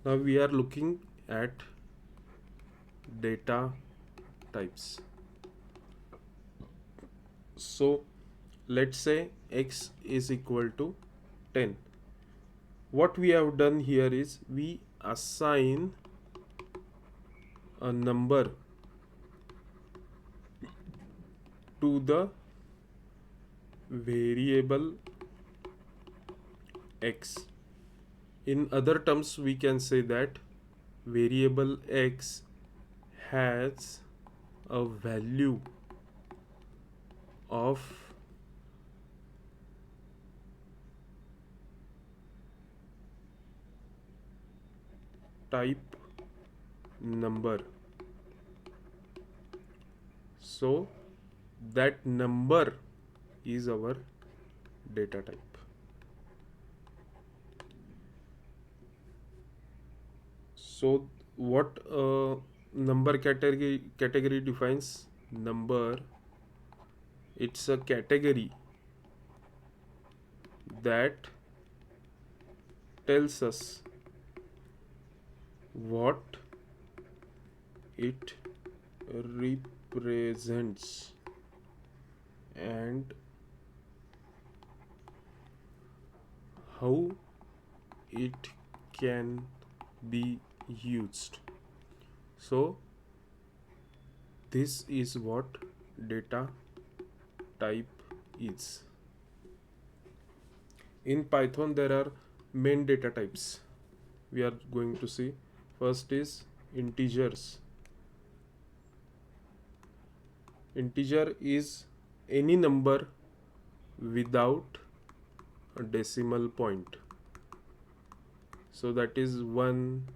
Now we are looking at data types. So let's say x is equal to 10. What we have done here is we assign a number to the variable x. In other terms, we can say that variable x has a value of type number. So that number is our data type. So what number category defines number? It's a category that tells us what it represents and how it can be used. So this is what data type is. In Python there are main data types we are going to see. First is integers. Integer is any number without a decimal point. So that is 1,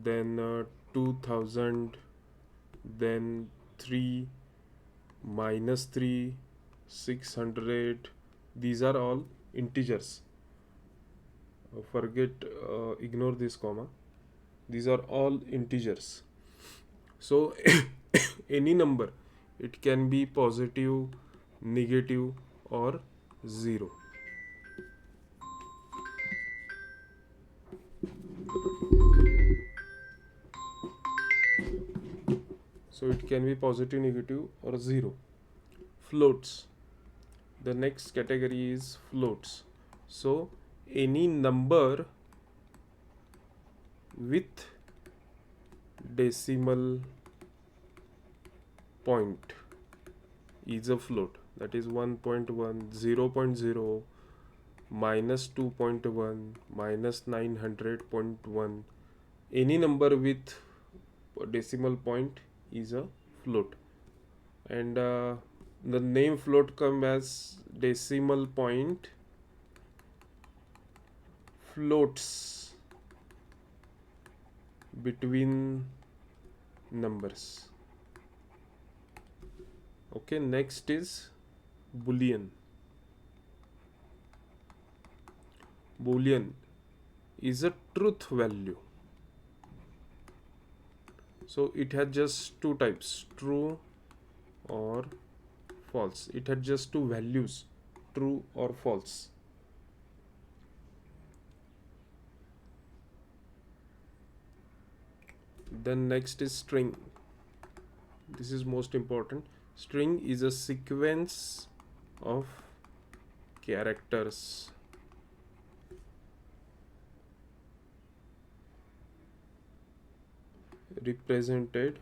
then 2000, then 3, -3, 600. These are all integers. Ignore this comma. These are all integers. So any number, it can be positive, negative, or 0. So it can be positive, negative, or 0. Floats. The next category is floats. So any number with decimal point is a float. That is 1.1, 0.0, -2.1, -900.1. Any number with decimal point is a float. And the name float comes as decimal point floats between numbers. Okay, next is Boolean. Boolean is a truth value. So it has just two types, true or false. It had just two values, true or false. Then next is string. This is most important. String is a sequence of characters represented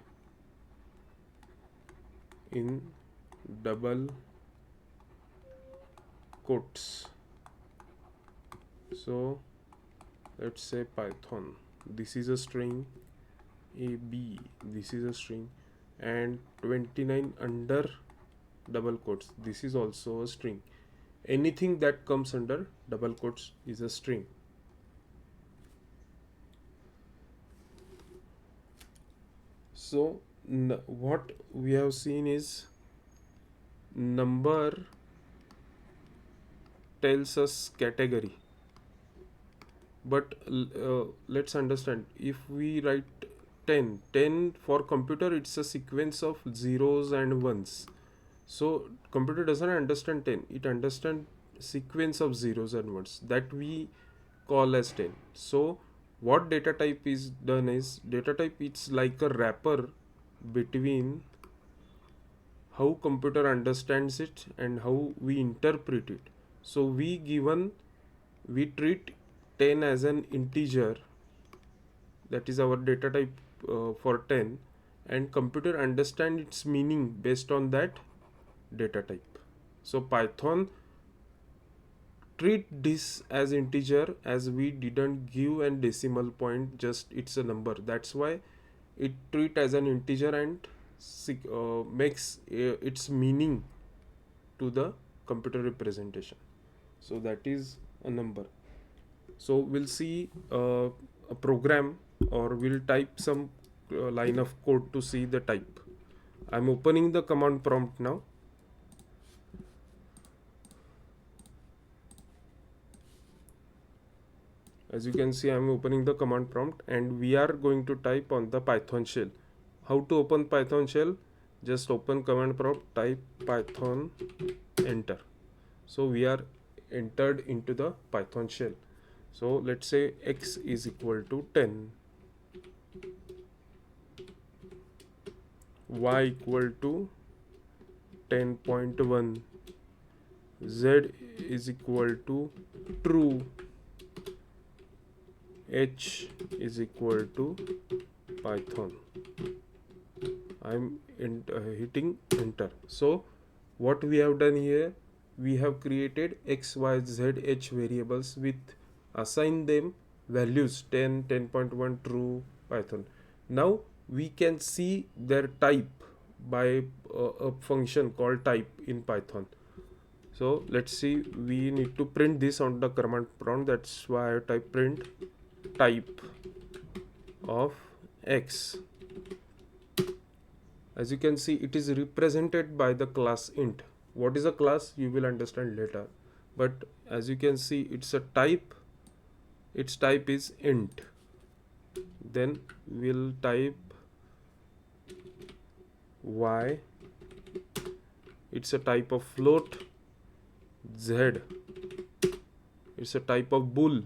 in double quotes. So let's say Python, this is a string, AB, this is a string, and 29 under double quotes, this is also a string. Anything that comes under double quotes is a string. So what we have seen is number tells us category, but let's understand, if we write 10 for computer, it's a sequence of zeros and ones. So computer doesn't understand 10, it understands sequence of zeros and ones that we call as 10. So what data type is done is, data type it's like a wrapper between how computer understands it and how we interpret it. So we treat 10 as an integer, that is our data type for 10, and computer understand its meaning based on that data type. So Python treat this as integer, as we didn't give an decimal point, just it's a number. That's why it treat as an integer and makes its meaning to the computer representation. So that is a number. So we'll see a program, or we'll type some line of code to see the type. I'm opening the command prompt now. As you can see, I'm opening the command prompt and we are going to type on the Python shell. How to open Python shell? Just open command prompt, type Python, enter. So we are entered into the Python shell. So let's say x is equal to 10, y equal to 10.1, z is equal to true, h is equal to Python. I'm hitting enter. So what we have done here, we have created x, y, z, h variables with assign them values 10, 10.1, true, Python. Now we can see their type by a function called type in Python. So let's see, we need to print this on the command prompt. That's why I type print type of x. As you can see, it is represented by the class int. What is a class, you will understand later, but as you can see, it's a type. Its type is int. Then we'll type y, it's a type of float. Z, it's a type of bool.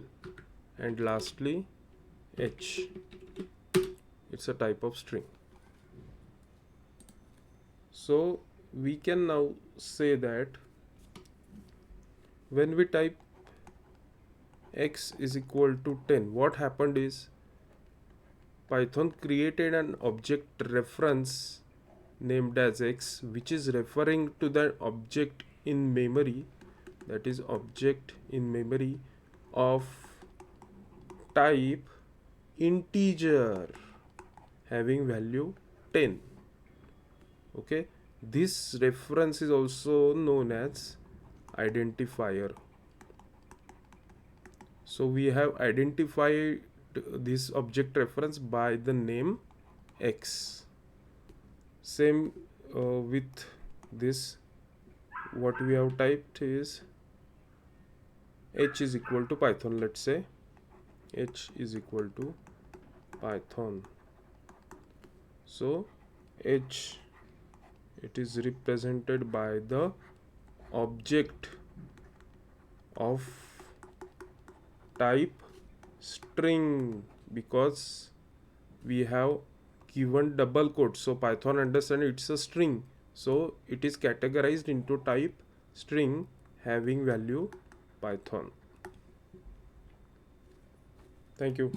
And lastly h, it's a type of string. So we can now say that when we type x is equal to 10, what happened is Python created an object reference named as x, which is referring to the object in memory, that is object in memory of type integer having value 10. Okay, this reference is also known as identifier. So we have identified this object reference by the name x. Same with this, what we have typed is h is equal to Python. Let's say h is equal to Python. So h, it is represented by the object of type string, because we have given double quotes. So Python understands it's a string, so it is categorized into type string having value Python. Thank you.